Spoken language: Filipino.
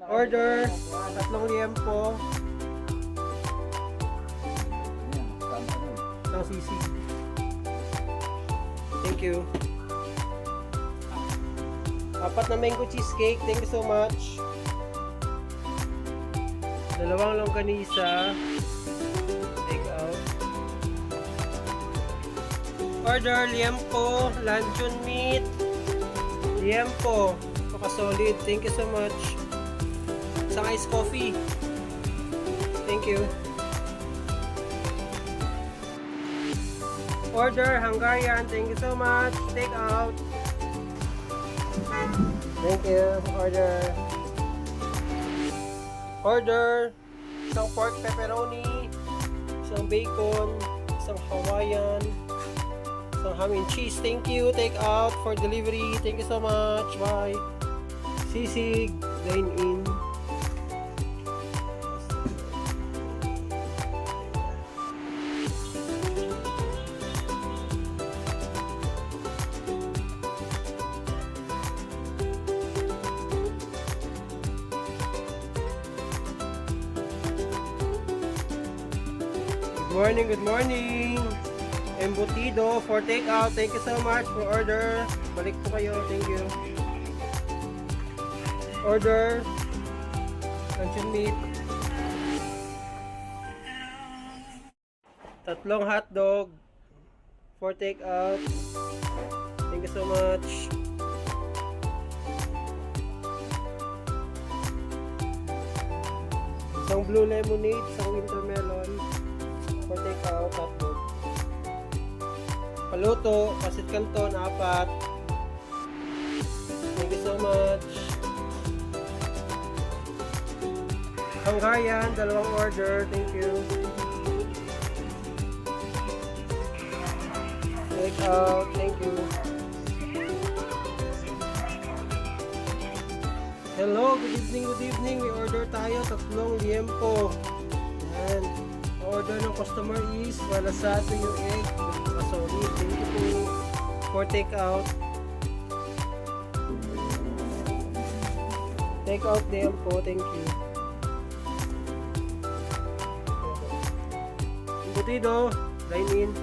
Order, tatlong liempo. Isang sisig. Thank you. Apat na mango cheesecake. Thank you so much. Dalawang longganisa. Take out. Order, liempo, luncheon meat. Liempo. Solid. Thank you so much. Isang iced coffee. Thank you. Order, Hungarian. Thank you so much. Take out. Thank you. Order. Order. Isang pork pepperoni. Isang bacon. Isang Hawaiian. Isang ham and cheese. Thank you. Take out for delivery. Thank you so much. Bye. Sisig. Dine in. Good morning. Embutido for takeout. Thank you so much for order. Balik po kayo. Thank you. Order. Luncheon meat. Tatlong hotdog for takeout. Thank you so much. Isang blue lemonade, isang winter melon. For takeout, hotdog. Paluto, pasit canton, 4. Thank you so much. Hungarian, 2 order. Thank you. Takeout, thank you. Hello, good evening. We order tayo, 3 liempo. Yan. Order ng customer is malasato yung egg. Solid. Thank you po for takeout. Takeout din po. Thank you. Embutido. Dine in.